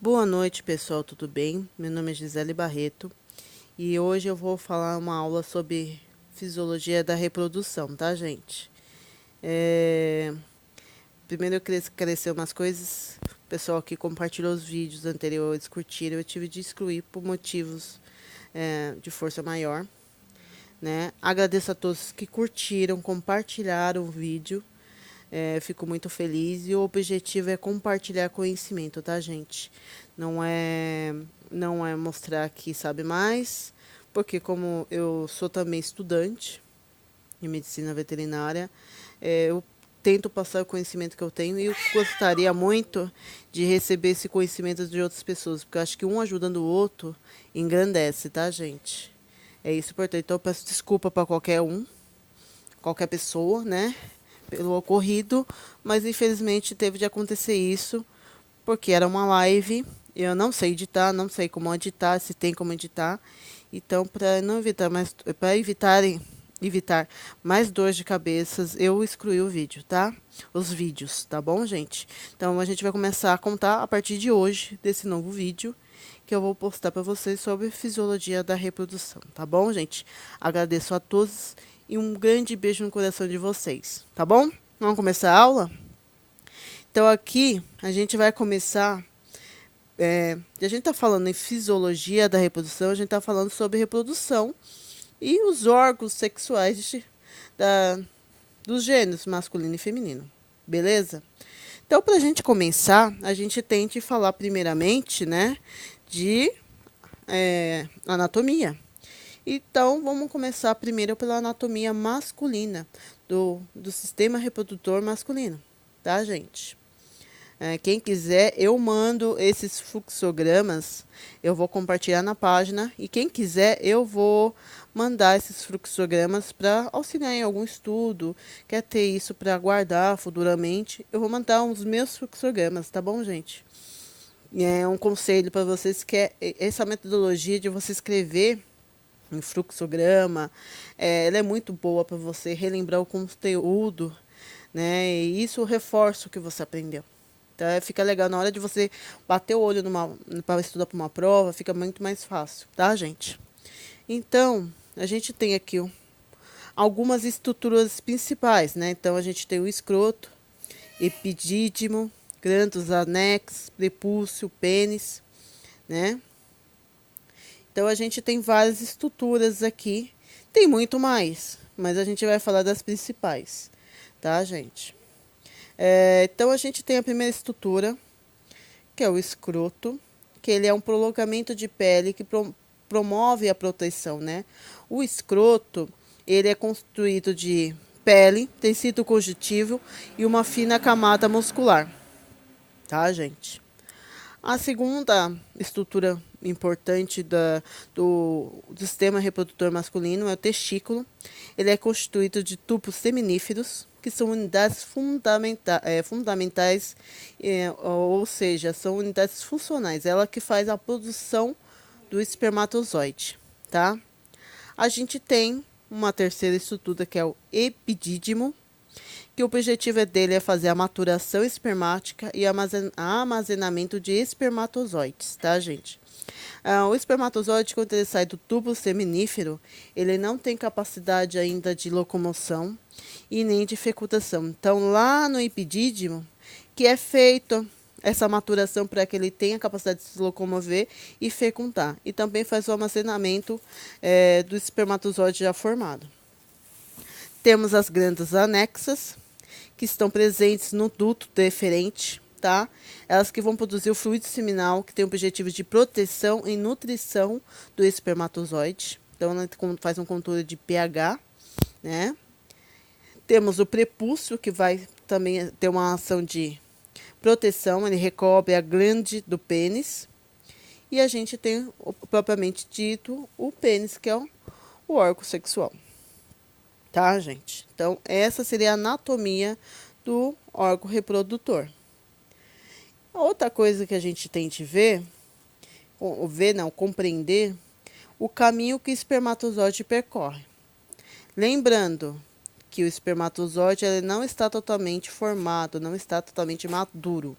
Boa noite, pessoal, tudo bem? Meu nome é Gisele Barreto e hoje eu vou falar uma aula sobre fisiologia da reprodução, tá, gente? Primeiro eu queria esclarecer umas coisas. O pessoal que compartilhou os vídeos anteriores curtiram, eu tive de excluir por motivos de força maior, né? Agradeço a todos que curtiram, compartilharam o vídeo. Fico muito feliz e o objetivo é compartilhar conhecimento, tá, gente? Não é, não é mostrar que sabe mais, porque como eu sou também estudante em medicina veterinária, eu tento passar o conhecimento que eu tenho e eu gostaria muito de receber esse conhecimento de outras pessoas, porque eu acho que um ajudando o outro engrandece, tá, gente? É isso importante. Então eu peço desculpa para qualquer pessoa, né? Pelo ocorrido, mas infelizmente teve de acontecer isso, porque era uma live, eu não sei editar, não sei como editar, se tem como editar. Então, para não evitar mais, para evitar mais dor de cabeças, eu excluí o vídeo, tá? Os vídeos, tá bom, gente? Então, a gente vai começar a contar a partir de hoje desse novo vídeo que eu vou postar para vocês sobre fisiologia da reprodução, tá bom, gente? Agradeço a todos e um grande beijo no coração de vocês, tá bom? Vamos começar a aula? Então aqui a gente vai começar. A gente está falando em fisiologia da reprodução, a gente está falando sobre reprodução e os órgãos sexuais da, dos gêneros masculino e feminino, beleza? Então, para a gente começar, a gente tem que falar primeiramente, né, de anatomia. Então, vamos começar primeiro pela anatomia masculina, do sistema reprodutor masculino, tá, gente? Quem quiser, eu mando esses fluxogramas, eu vou compartilhar na página. E quem quiser, eu vou mandar esses fluxogramas para auxiliar em algum estudo, quer ter isso para guardar futuramente. Eu vou mandar os meus fluxogramas, tá bom, gente? E é um conselho para vocês que é essa metodologia de você escrever em fluxograma, ela é muito boa para você relembrar o conteúdo, né? E isso reforça o que você aprendeu. Então, fica legal na hora de você bater o olho para estudar para uma prova, fica muito mais fácil, tá, gente? Então, a gente tem aqui algumas estruturas principais, né? Então, a gente tem o escroto, epidídimo, glândulos anexos, prepúcio, pênis, né? Então, a gente tem várias estruturas aqui. Tem muito mais, mas a gente vai falar das principais, tá, gente? Então, a gente tem a primeira estrutura, que é o escroto, que ele é um prolongamento de pele que promove a proteção, né? O escroto, ele é constituído de pele, tecido conjuntivo e uma fina camada muscular, tá, gente? A segunda estrutura importante do sistema reprodutor masculino é o testículo. Ele é constituído de tubos seminíferos, que são unidades fundamentais, ou seja, são unidades funcionais. Ela que faz a produção do espermatozoide, tá? A gente tem uma terceira estrutura que é o epidídimo, que o objetivo dele é fazer a maturação espermática e armazenamento de espermatozoides, tá, gente? O espermatozoide, quando ele sai do tubo seminífero, ele não tem capacidade ainda de locomoção e nem de fecundação. Então, lá no epidídimo, que é feito essa maturação para que ele tenha a capacidade de se locomover e fecundar. E também faz o armazenamento do espermatozoide já formado. Temos as glândulas anexas, que estão presentes no duto deferente, tá? Elas que vão produzir o fluido seminal, que tem o objetivo de proteção e nutrição do espermatozoide. Então, ela faz um controle de pH, né? Temos o prepúcio, que vai também ter uma ação de proteção, ele recobre a glande do pênis. E a gente tem, propriamente dito, o pênis, que é o órgão sexual. Tá, gente? Então, essa seria a anatomia do órgão reprodutor. Outra coisa que a gente tem de compreender o caminho que o espermatozoide percorre. Lembrando que o espermatozoide ele não está totalmente formado, não está totalmente maduro,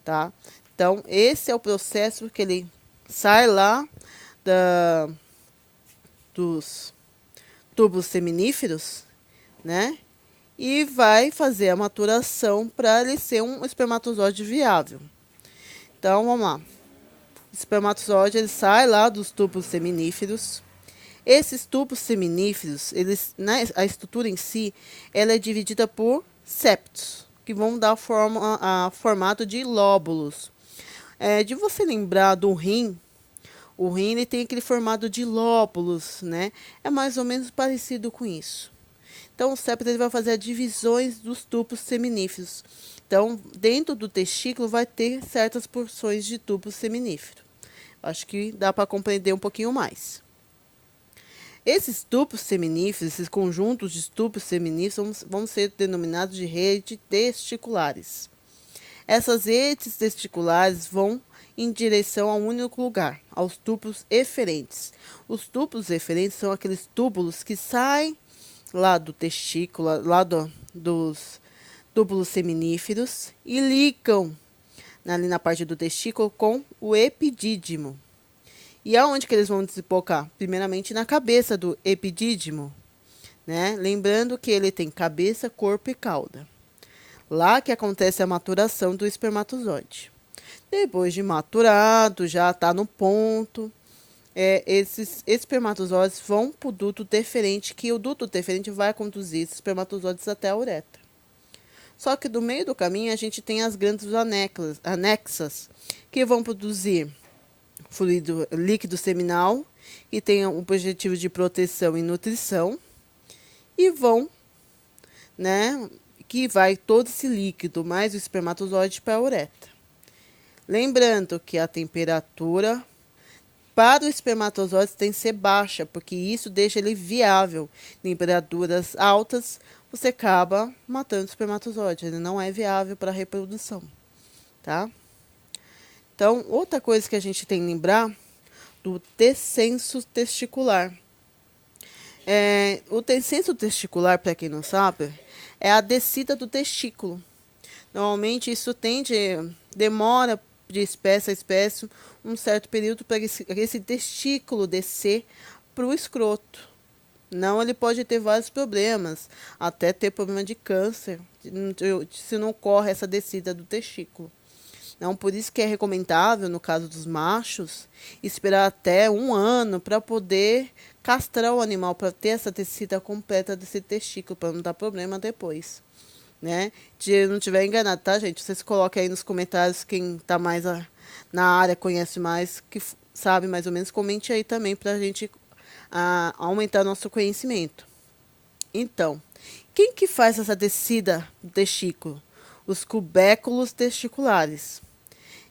tá? Então, esse é o processo que ele sai lá dos tubos seminíferos, né? E vai fazer a maturação para ele ser um espermatozoide viável. Então, vamos lá. O espermatozoide ele sai lá dos tubos seminíferos. Esses tubos seminíferos, eles, né, a estrutura em si, ela é dividida por septos, que vão dar formato de lóbulos. De você lembrar do rim, o rim ele tem aquele formato de lóbulos, né? É mais ou menos parecido com isso. Então, o septo ele vai fazer as divisões dos tubos seminíferos. Então, dentro do testículo vai ter certas porções de tubo seminífero. Acho que dá para compreender um pouquinho mais. Esses tubos seminíferos, esses conjuntos de tubos seminíferos, vão ser denominados de redes testiculares. Essas redes testiculares vão em direção a um único lugar, aos túbulos eferentes. Os túbulos eferentes são aqueles túbulos que saem lá do testículo, lá dos túbulos seminíferos e ligam ali na parte do testículo com o epidídimo. E aonde que eles vão desembocar? Primeiramente na cabeça do epidídimo, né? Lembrando que ele tem cabeça, corpo e cauda. Lá que acontece a maturação do espermatozoide. Depois de maturado, já está no ponto, esses espermatozoides vão para o duto deferente, que o duto deferente vai conduzir esses espermatozoides até a uretra. Só que do meio do caminho a gente tem as glândulas anexas, que vão produzir fluido líquido seminal, que tem o objetivo de proteção e nutrição, e vão, né, que vai todo esse líquido mais o espermatozoide para a uretra. Lembrando que a temperatura para o espermatozoide tem que ser baixa, porque isso deixa ele viável. Temperaturas altas, você acaba matando o espermatozoide, ele não é viável para a reprodução, tá? Então, outra coisa que a gente tem que lembrar do descenso testicular. O descenso testicular, para quem não sabe, é a descida do testículo. Normalmente isso demora de espécie a espécie um certo período para esse testículo descer para o escroto. Não, ele pode ter vários problemas, até ter problema de câncer, se não ocorre essa descida do testículo. Então, por isso que é recomendável, no caso dos machos, esperar até 1 ano para poder castrar o animal, para ter essa descida completa desse testículo, para não dar problema depois, né? Se eu não estiver enganado, tá, gente? Vocês coloquem aí nos comentários quem está mais na área, conhece mais, que sabe mais ou menos, comente aí também para a gente aumentar nosso conhecimento. Então, quem que faz essa descida do testículo? Os cubéculos testiculares,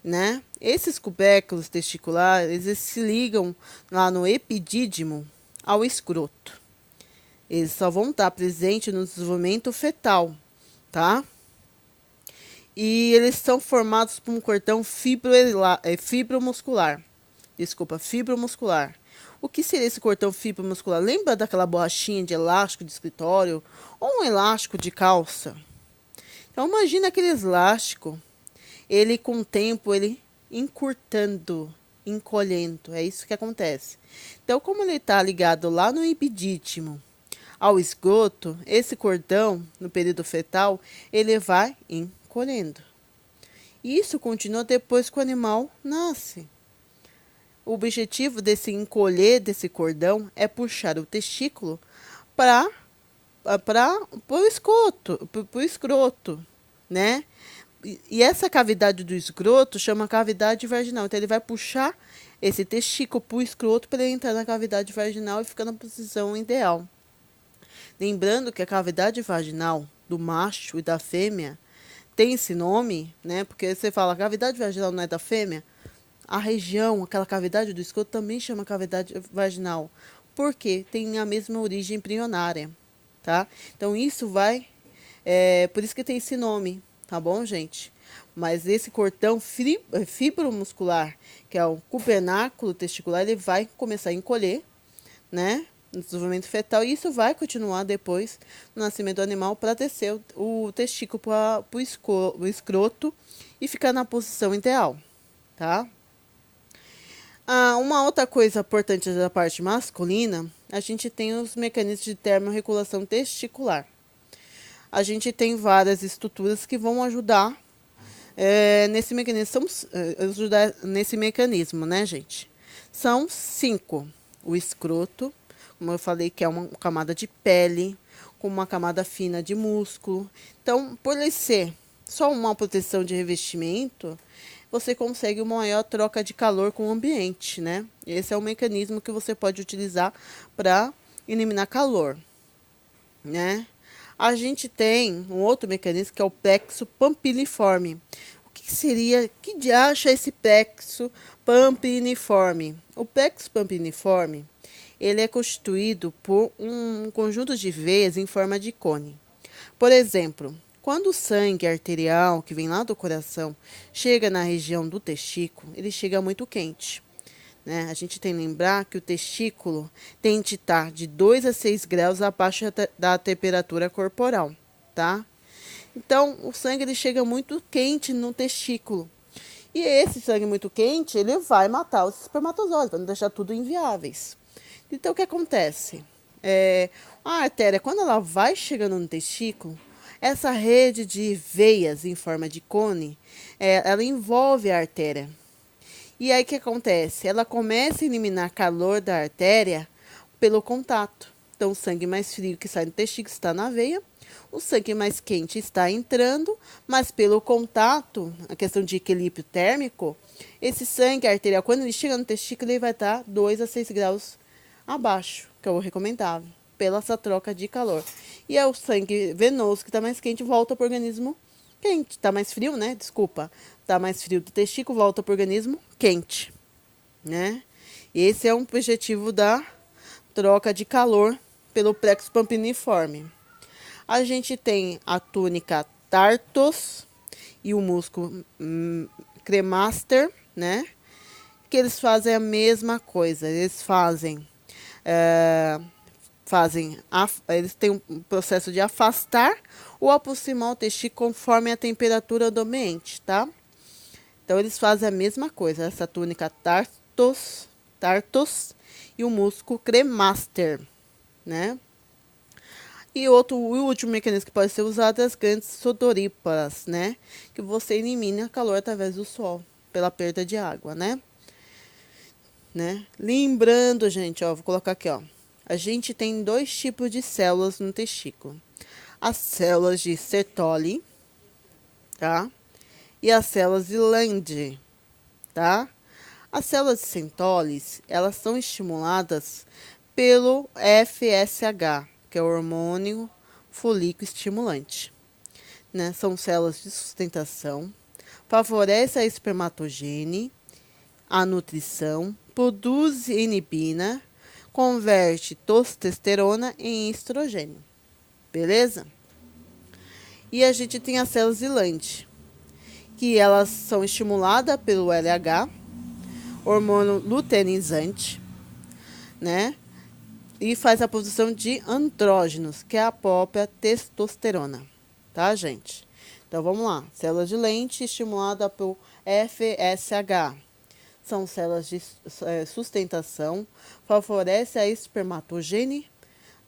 né? Esses cubéculos testiculares, eles se ligam lá no epidídimo ao escroto. Eles só vão estar presentes no desenvolvimento fetal, tá? E eles são formados por um cordão fibromuscular. Desculpa, fibromuscular. O que seria esse cordão fibromuscular? Lembra daquela borrachinha de elástico de escritório ou um elástico de calça? Então, imagina aquele elástico, ele com o tempo, ele encurtando, encolhendo, é isso que acontece. Então, como ele está ligado lá no epidídimo ao esgoto, esse cordão, no período fetal, ele vai encolhendo. Isso continua depois que o animal nasce. O objetivo desse encolher desse cordão é puxar o testículo para o escroto, né? E essa cavidade do escroto chama cavidade vaginal. Então, ele vai puxar esse testículo para o escroto para ele entrar na cavidade vaginal e ficar na posição ideal. Lembrando que a cavidade vaginal do macho e da fêmea tem esse nome, né? Porque você fala, a cavidade vaginal não é da fêmea? A região, aquela cavidade do escroto também chama cavidade vaginal. Por quê? Tem a mesma origem embrionária, tá? Então, isso vai... por isso que tem esse nome, tá bom, gente? Mas esse cordão fibromuscular, que é o cubernáculo testicular, ele vai começar a encolher, né? No desenvolvimento fetal, e isso vai continuar depois no nascimento do animal para descer o testículo para o escroto e ficar na posição ideal, tá? Uma outra coisa importante da parte masculina, a gente tem os mecanismos de termorregulação testicular. A gente tem várias estruturas que vão ajudar ajudar nesse mecanismo, né, gente? São 5. O escroto, como eu falei, que é uma camada de pele, com uma camada fina de músculo. Então, por ele ser só uma proteção de revestimento, você consegue uma maior troca de calor com o ambiente, né? Esse é o mecanismo que você pode utilizar para eliminar calor, né? A gente tem um outro mecanismo que é o plexo pampiliforme. O que seria, que de acha esse plexo pampiniforme? O plexo pampiniforme, ele é constituído por um conjunto de veias em forma de cone. Por exemplo, quando o sangue arterial, que vem lá do coração, chega na região do testículo, ele chega muito quente, né? A gente tem que lembrar que o testículo tem de estar de 2 a 6 graus abaixo da temperatura corporal, tá? Então, o sangue ele chega muito quente no testículo. E esse sangue muito quente, ele vai matar os espermatozoides, vai deixar tudo inviáveis. Então, o que acontece? A artéria, quando ela vai chegando no testículo, essa rede de veias em forma de cone, ela envolve a artéria. E aí o que acontece? Ela começa a eliminar calor da artéria pelo contato. Então, o sangue mais frio que sai do testículo está na veia, o sangue mais quente está entrando, mas pelo contato, a questão de equilíbrio térmico, esse sangue arterial, quando ele chega no testículo, ele vai estar 2 a 6 graus abaixo, que é o recomendável, pela essa troca de calor. E é o sangue venoso, que está mais quente, volta para o organismo quente. Está mais frio, né? Desculpa. Está mais frio do testículo, volta para o organismo quente, né? Esse é um objetivo da troca de calor pelo plexo pampiniforme. A gente tem a túnica tartos e o músculo cremaster, né? Que eles fazem a mesma coisa. Eles eles têm um processo de afastar ou aproximar o testículo conforme a temperatura do ambiente, tá? Então, eles fazem a mesma coisa, essa túnica tartos e o músculo cremaster, né? E o último mecanismo que pode ser usado é as grandes sudoríparas, né? Que você elimina calor através do sol, pela perda de água, né? Lembrando, gente, ó, vou colocar aqui, ó. A gente tem 2 tipos de células no testículo. As células de Sertoli, tá? E as células de Lange, tá? As células de Sertoli, elas são estimuladas pelo FSH, que é o hormônio folículo estimulante, né? São células de sustentação, favorece a espermatogênese, a nutrição, produz inibina, converte testosterona em estrogênio. Beleza? E a gente tem as células de Lange, que elas são estimuladas pelo LH, hormônio luteinizante, né? E faz a produção de andrógenos, que é a própria testosterona, tá, gente? Então, vamos lá. Células de Lange estimulada pelo FSH. São células de sustentação, favorece a espermatogênese,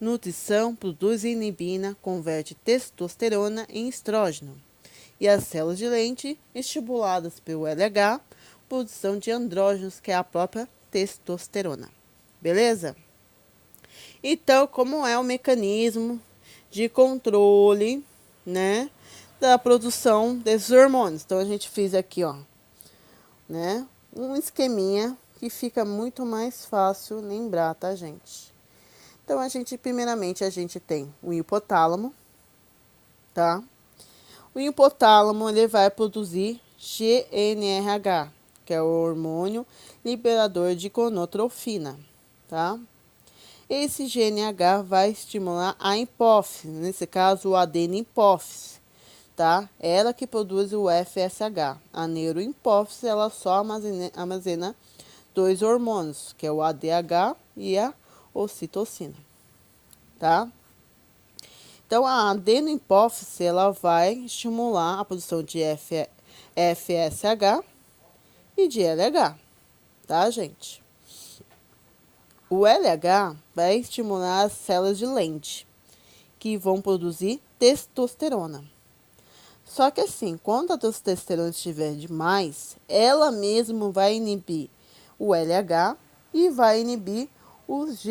nutrição, produz inibina, converte testosterona em estrógeno. E as células de Lange, estimuladas pelo LH, produção de andrógenos, que é a própria testosterona. Beleza? Então, como é o mecanismo de controle, né, da produção desses hormônios? Então, a gente fez aqui, ó, né, um esqueminha que fica muito mais fácil lembrar, tá, gente? Então, primeiramente, a gente tem o hipotálamo, tá? O hipotálamo, ele vai produzir GnRH, que é o hormônio liberador de gonotrofina, tá? Esse GnRH vai estimular a hipófise, nesse caso o adenohipófise, tá? Ela que produz o FSH. A neurohipófise, ela só armazena 2 hormônios, que é o ADH e a ocitocina, tá? Então, a adenohipófise, ela vai estimular a produção de FSH, e de LH, tá, gente? O LH vai estimular as células de Lente, que vão produzir testosterona. Só que assim, quando a testosterona estiver demais, ela mesmo vai inibir o LH e vai inibir os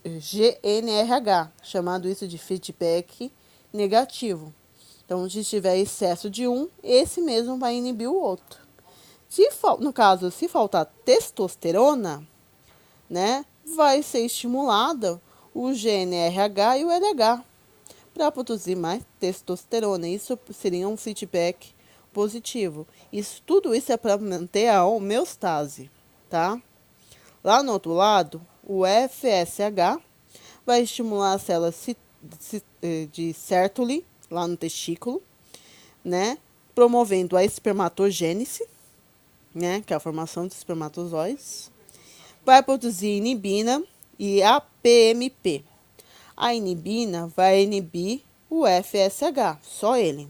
GNRH, chamado isso de feedback negativo. Então, se tiver excesso de um, esse mesmo vai inibir o outro. No caso, se faltar testosterona, né, vai ser estimulada o GNRH e o LH para produzir mais testosterona. Isso seria um feedback positivo. Tudo isso é para manter a homeostase, tá? Lá no outro lado, o FSH vai estimular as células de Sertoli, lá no testículo, né? Promovendo a espermatogênese, né? Que é a formação dos espermatozoides. Vai produzir inibina e APMP. A inibina vai inibir o FSH, só ele.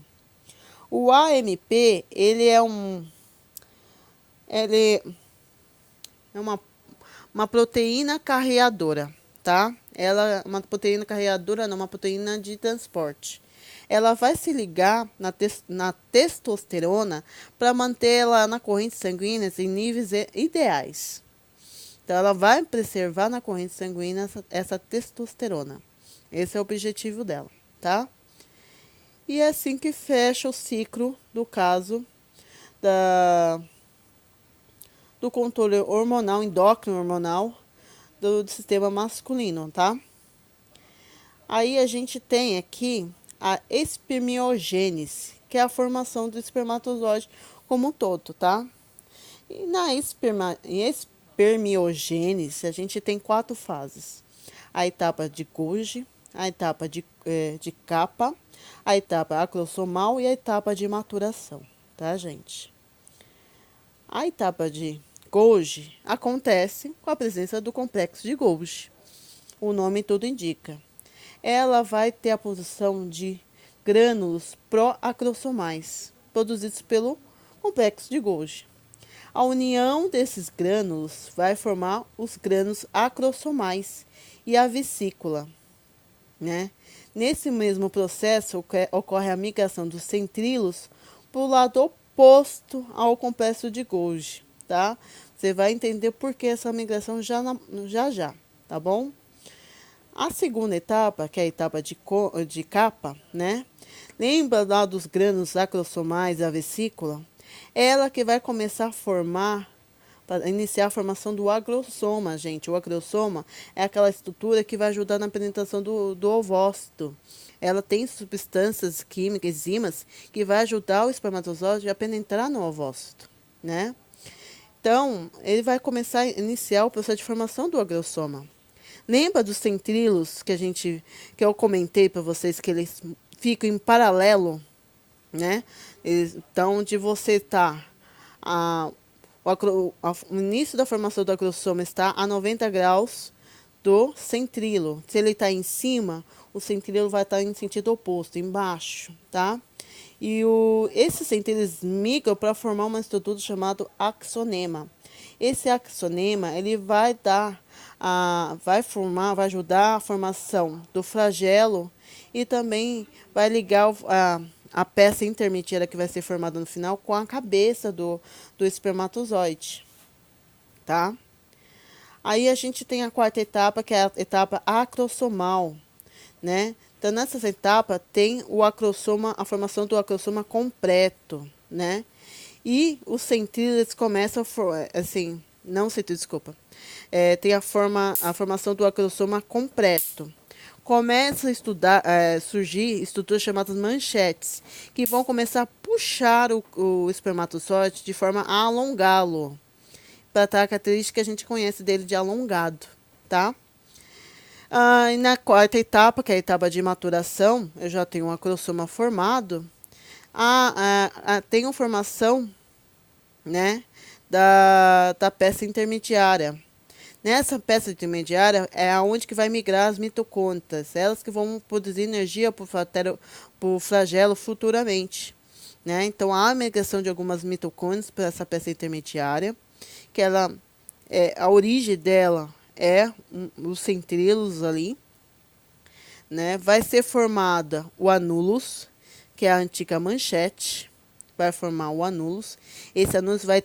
O AMP, ele é uma proteína carreadora, tá? Ela é uma proteína carreadora, não, uma proteína de transporte. Ela vai se ligar na testosterona para mantê-la na corrente sanguínea em níveis ideais. Então, ela vai preservar na corrente sanguínea essa testosterona. Esse é o objetivo dela, tá? E é assim que fecha o ciclo do caso do controle hormonal, endócrino hormonal do sistema masculino, tá? Aí a gente tem aqui a espermiogênese, que é a formação do espermatozoide como um todo, tá? E na espermiogênese, a gente tem 4 fases. A etapa de Golgi, a etapa de capa, a etapa acrossomal e a etapa de maturação, tá, gente? A etapa de Golgi acontece com a presença do complexo de Golgi. O nome tudo indica. Ela vai ter a posição de grânulos pró-acrossomais, produzidos pelo complexo de Golgi. A união desses grânulos vai formar os grânulos acrossomais e a vesícula, né? Nesse mesmo processo ocorre a migração dos centríolos para o lado oposto ao complexo de Golgi, tá? Você vai entender por que essa migração já, tá bom? A segunda etapa, que é a etapa de capa, né? Lembra lá dos grânulos acrossomais e a vesícula? Ela que vai começar a formar, para iniciar a formação do agrossoma, gente. O agrossoma é aquela estrutura que vai ajudar na penetração do ovócito. Ela tem substâncias químicas, enzimas, que vai ajudar o espermatozoide a penetrar no ovócito, né? Então, ele vai começar a iniciar o processo de formação do agrossoma. Lembra dos centríolos que eu comentei para vocês que eles ficam em paralelo, né? Então, de você estar o início da formação do acrossoma está a 90 graus do centríolo. Se ele está em cima, o centríolo vai estar em sentido oposto, embaixo, tá? E esses centríolos migram para formar uma estrutura chamada axonema. Esse axonema, ele vai vai ajudar a formação do flagelo e também vai ligar a peça intermediária que vai ser formada no final com a cabeça do espermatozoide, tá? Aí a gente tem a quarta etapa, que é a etapa acrossomal, né? Então, nessa etapa tem a formação do acrossoma completo, né? E os centríolos começam assim, não centríolos, desculpa. Tem a formação do acrossoma completo. Começa a surgir estruturas chamadas manchetes, que vão começar a puxar o espermatozoide de forma a alongá-lo, para a característica que a gente conhece dele de alongado, tá? E na quarta etapa, que é a etapa de maturação, eu já tenho um acrossoma formado, tem a formação, né, da peça intermediária. Nessa peça intermediária é aonde que vai migrar as mitocôndrias, elas que vão produzir energia para o flagelo futuramente. né? Então, há migração de algumas mitocôndrias para essa peça intermediária, que ela, a origem dela é os centríolos ali, né? Vai ser formada o anulus, que é a antiga manchete, vai formar o anulus. Esse anulus vai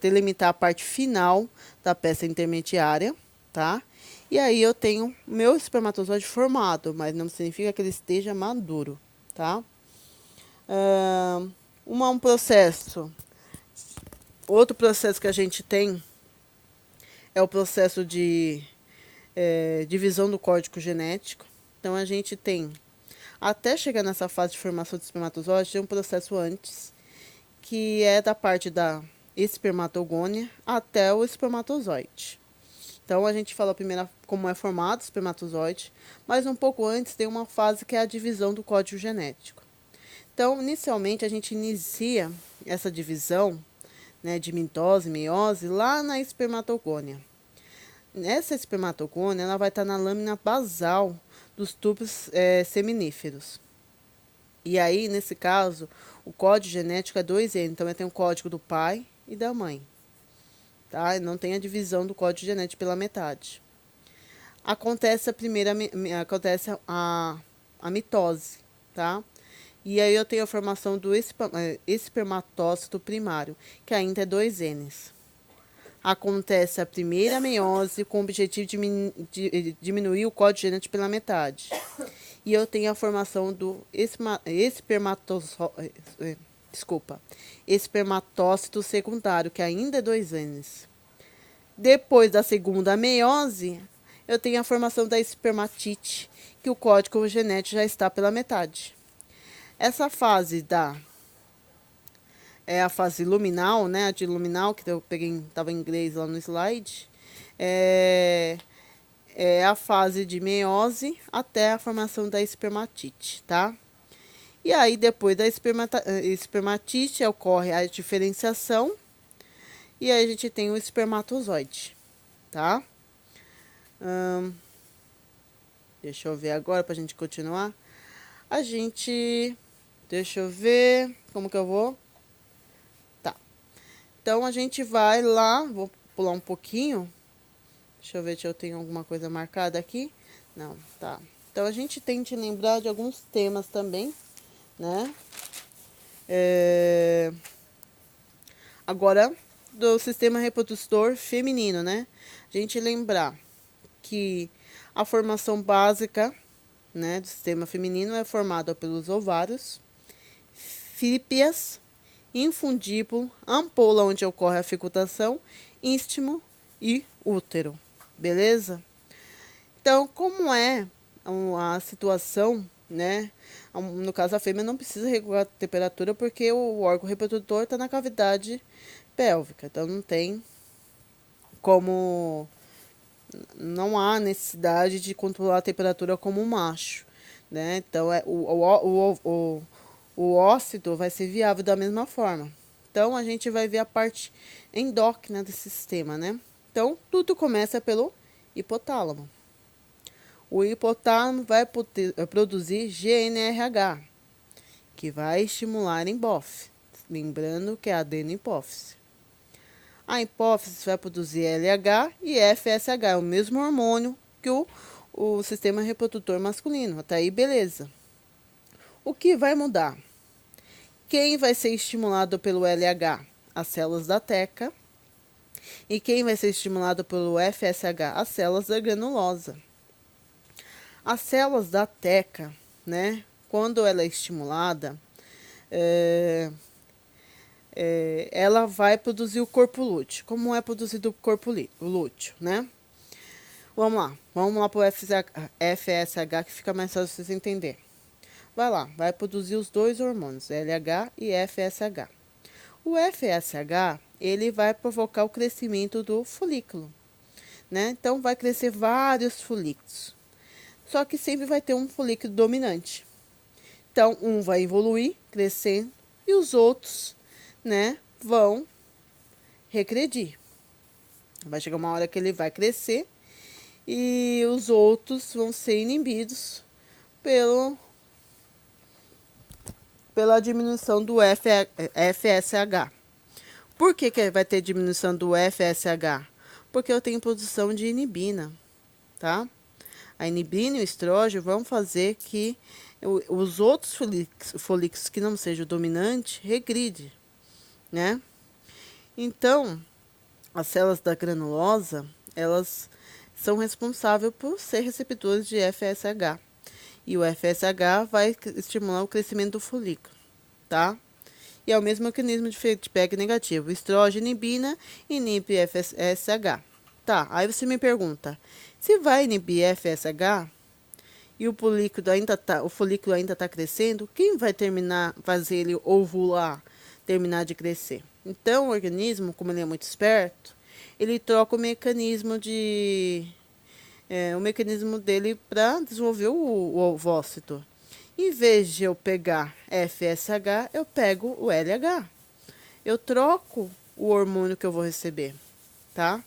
delimitar a parte final da peça intermediária, tá? E aí eu tenho meu espermatozoide formado, mas não significa que ele esteja maduro, tá? Um processo, outro processo que a gente tem é o processo de divisão do código genético. Então a gente tem, até chegar nessa fase de formação do espermatozoide, tem um processo antes, que é da parte da espermatogônia até o espermatozoide. Então a gente falou primeiro como é formado o espermatozoide, mas um pouco antes tem uma fase que é a divisão do código genético. Então, inicialmente, a gente inicia essa divisão, né, de mitose e meiose lá na espermatogônia. Essa espermatogônia ela vai estar na lâmina basal dos tubos seminíferos. E aí, nesse caso, o código genético é 2N, então tem o código do pai e da mãe. Tá? E não tem a divisão do código genético pela metade. Acontece a mitose, tá? E aí eu tenho a formação do espermatócito primário, que ainda é 2Ns. Acontece a primeira meiose com o objetivo de diminuir o código genético pela metade. E eu tenho a formação do espermatócito secundário, que ainda é 2Ns. Depois da segunda meiose, eu tenho a formação da espermatite, que o código genético já está pela metade. Essa fase é a fase luminal, né? A de luminal, que eu peguei, estava em inglês lá no slide. É a fase de meiose até a formação da espermatite, tá? E aí, depois da espermatite, ocorre a diferenciação. E aí a gente tem o espermatozoide, tá? Deixa eu ver agora pra gente continuar. Deixa eu ver como que eu vou. Tá. Então a gente vai lá, vou pular um pouquinho. Deixa eu ver se eu tenho alguma coisa marcada aqui. Não, tá. Então a gente tem que lembrar de alguns temas também, né? Agora, do sistema reprodutor feminino, né? A gente lembrar que a formação básica, né, do sistema feminino é formada pelos ovários, fípias, infundíbulo, ampola onde ocorre a fecundação, istmo e útero. Beleza? Então, como é a situação, né? No caso, a fêmea não precisa regular a temperatura porque o órgão reprodutor está na cavidade pélvica. Então, não tem como. Não há necessidade de controlar a temperatura como um macho, né? Então, o ócito vai ser viável da mesma forma. Então, a gente vai ver a parte endócrina desse sistema, né? Então, tudo começa pelo hipotálamo. O hipotálamo vai produzir GNRH, que vai estimular a hipófise. Lembrando que é a adenohipófise. A hipófise vai produzir LH e FSH, é o mesmo hormônio que o sistema reprodutor masculino. Até aí, beleza. O que vai mudar? Quem vai ser estimulado pelo LH? As células da teca. E quem vai ser estimulado pelo FSH? As células da granulosa. As células da teca, né? Quando ela é estimulada, ela vai produzir o corpo lúteo. Como é produzido o corpo lúteo, né? Vamos lá para o FSH que fica mais fácil vocês entenderem. Vai produzir os dois hormônios, LH e FSH. O FSH, ele vai provocar o crescimento do folículo, né? Então, vai crescer vários folículos. Só que sempre vai ter um folículo dominante. Então, um vai evoluir, crescendo, e os outros, né, vão regredir. Vai chegar uma hora que ele vai crescer e os outros vão ser inibidos pelo pela diminuição do FSH. Por que vai ter diminuição do FSH? Porque eu tenho produção de inibina, tá? A inibina e o estrógeno vão fazer que os outros folículos que não sejam dominantes regride, né? Então, as células da granulosa, elas são responsáveis por ser receptores de FSH. E o FSH vai estimular o crescimento do folículo, tá? E é o mesmo mecanismo de feedback negativo. O estrógeno inibina, inibe FSH. Tá, aí você me pergunta, se vai inibir FSH e o folículo ainda tá crescendo, quem vai fazer ele ovular, terminar de crescer? Então, o organismo, como ele é muito esperto, ele troca o mecanismo dele para desenvolver o ovócito. Em vez de eu pegar FSH, eu pego o LH. Eu troco o hormônio que eu vou receber, tá?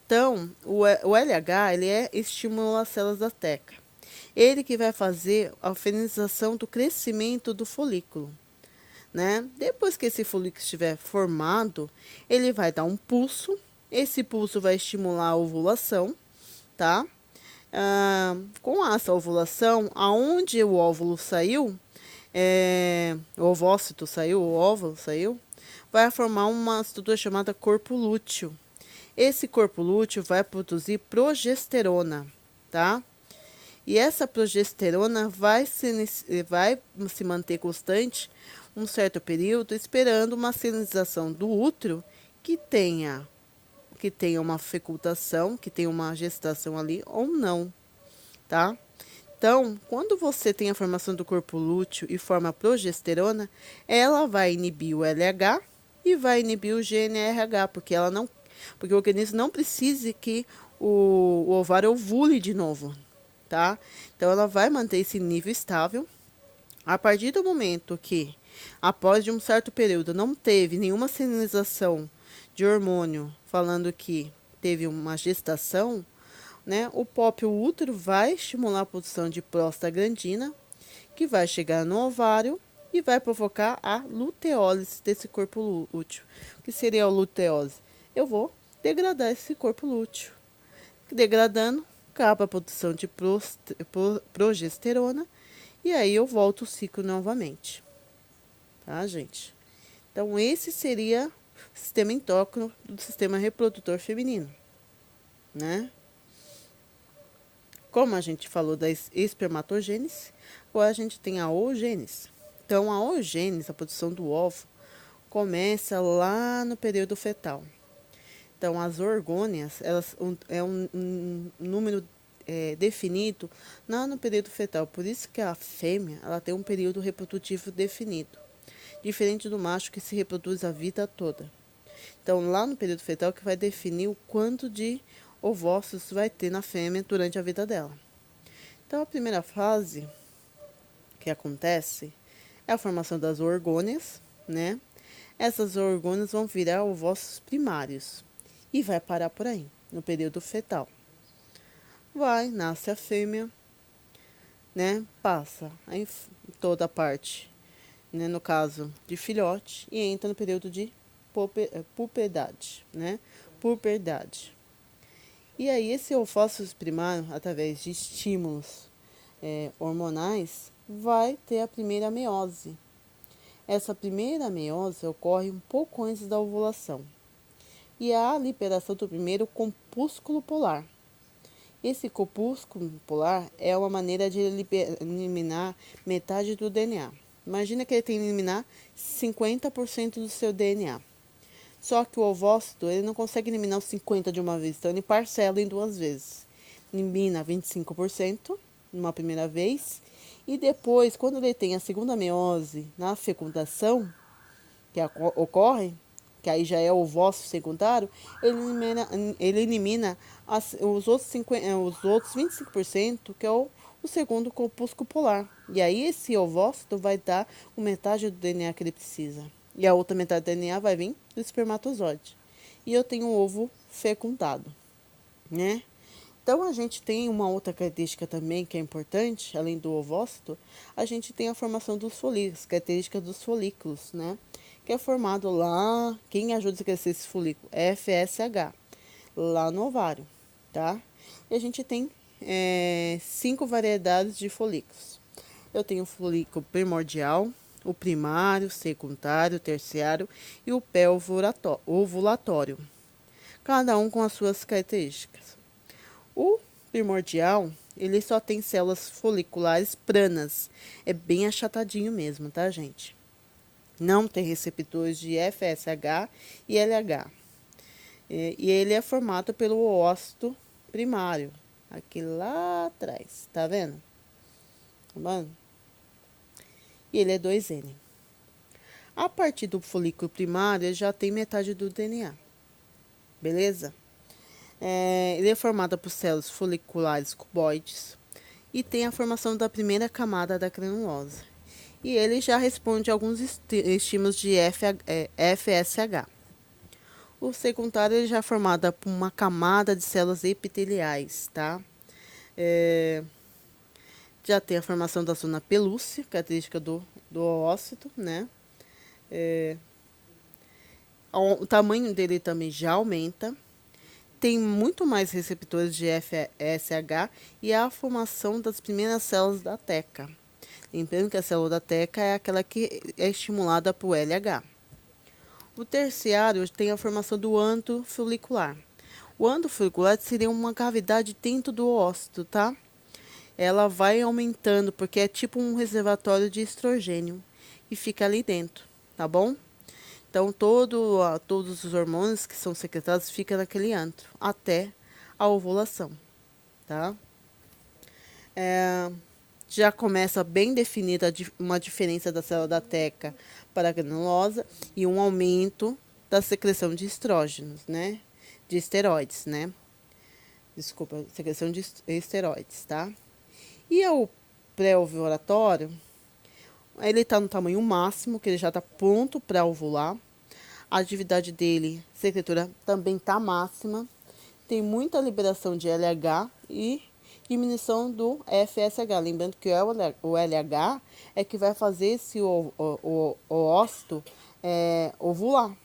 Então, o LH, ele estimula as células da teca. Ele que vai fazer a feminização do crescimento do folículo, né? Depois que esse folículo estiver formado, ele vai dar um pulso. Esse pulso vai estimular a ovulação, tá? Com essa ovulação, aonde o óvulo saiu, o ovócito saiu, o óvulo saiu, vai formar uma estrutura chamada corpo lúteo. Esse corpo lúteo vai produzir progesterona, tá? E essa progesterona vai se manter constante um certo período, esperando uma sinalização do útero que tenha uma fecundação, que tenha uma gestação ali ou não, tá? Então, quando você tem a formação do corpo lúteo e forma a progesterona, ela vai inibir o LH e vai inibir o GnRH, porque o organismo não precisa que o ovário ovule de novo, tá? Então, ela vai manter esse nível estável. A partir do momento que, após de um certo período, não teve nenhuma sinalização de hormônio falando que teve uma gestação, né, o próprio útero vai estimular a produção de prostaglandina, que vai chegar no ovário e vai provocar a luteólise desse corpo lúteo. O que seria a luteólise? Eu vou degradar esse corpo lúteo. Degradando, acaba a produção de progesterona e aí eu volto o ciclo novamente. Tá, gente? Então, esse seria o sistema endócrino do sistema reprodutor feminino, né? Como a gente falou da espermatogênese, agora a gente tem a oogênese. Então, a oogênese, a produção do ovo, começa lá no período fetal. Então, as orgônias, é um número definido lá no período fetal. Por isso que a fêmea, ela tem um período reprodutivo definido, diferente do macho que se reproduz a vida toda. Então, lá no período fetal que vai definir o quanto de ovócitos vai ter na fêmea durante a vida dela. Então, a primeira fase que acontece é a formação das orgônias, né? Essas orgônias vão virar ovócitos primários e vai parar por aí, no período fetal. Nasce a fêmea, né? Passa em toda a parte, né? No caso de filhote, e entra no período de puberdade, né? Puberdade. E aí, esse ovócito primário, através de estímulos hormonais, vai ter a primeira meiose. Essa primeira meiose ocorre um pouco antes da ovulação. E há a liberação do primeiro corpúsculo polar. Esse corpúsculo polar é uma maneira de eliminar metade do DNA. Imagina que ele tem que eliminar 50% do seu DNA. Só que o ovócito, ele não consegue eliminar os 50% de uma vez, então ele parcela em 2 vezes. Elimina 25% numa primeira vez, e depois, quando ele tem a segunda meiose na fecundação, que ocorre, que aí já é o ovócito secundário, ele elimina os outros 25%, que é o segundo corpúsculo polar. E aí esse ovócito vai dar o metade do DNA que ele precisa. E a outra metade do DNA vai vir do espermatozoide. E eu tenho um ovo fecundado, né? Então, a gente tem uma outra característica também que é importante, além do ovócito, a gente tem a formação dos folículos, característica dos folículos, né? Que é formado lá, quem ajuda a crescer esse folículo? FSH, lá no ovário, tá? E a gente tem 5 variedades de folículos. Eu tenho o folículo primordial, o primário, secundário, terciário e o ovulatório, cada um com as suas características. O primordial, ele só tem células foliculares planas, é bem achatadinho mesmo, tá, gente? Não tem receptores de FSH e LH. E ele é formado pelo oócito primário, aqui lá atrás, tá vendo? Tá vendo? E ele é 2N. A partir do folículo primário, ele já tem metade do DNA. Beleza? Ele é formado por células foliculares cuboides e tem a formação da primeira camada da granulose. E ele já responde a alguns estímulos de FSH. O secundário ele já é formado por uma camada de células epiteliais, tá? Já tem a formação da zona pelúcea, característica do oócito, né? O tamanho dele também já aumenta. Tem muito mais receptores de FSH e a formação das primeiras células da teca. Lembrando que a célula da teca é aquela que é estimulada por LH. O terciário tem a formação do âmato folicular. O âmato folicular seria uma cavidade dentro do ócito, tá? Ela vai aumentando porque é tipo um reservatório de estrogênio e fica ali dentro, tá bom? Então, todos os hormônios que são secretados ficam naquele antro, até a ovulação, tá? Já começa bem definida uma diferença da célula da teca para a granulosa e um aumento da secreção de estrógenos, né? De esteroides, né? Desculpa, secreção de esteroides, tá? E o pré-ovulatório, ele está no tamanho máximo, que ele já está pronto para ovular. A atividade dele, secretora, também está máxima. Tem muita liberação de LH e diminuição do FSH. Lembrando que o LH é que vai fazer esse ócito ovular,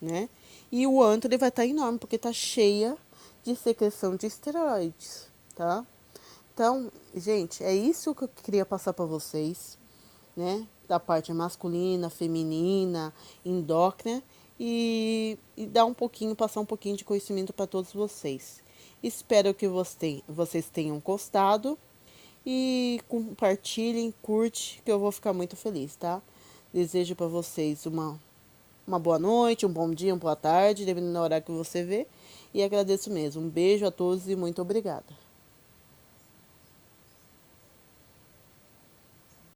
né? E o antro ele vai estar enorme, porque está cheia de secreção de esteroides, tá? Então, gente, é isso que eu queria passar para vocês, né? Da parte masculina, feminina, endócrina e dar um pouquinho, passar um pouquinho de conhecimento para todos vocês. Espero que vocês tenham gostado e compartilhem, curte, que eu vou ficar muito feliz, tá? Desejo para vocês uma boa noite, um bom dia, uma boa tarde, dependendo da hora que você vê. E agradeço mesmo. Um beijo a todos e muito obrigada.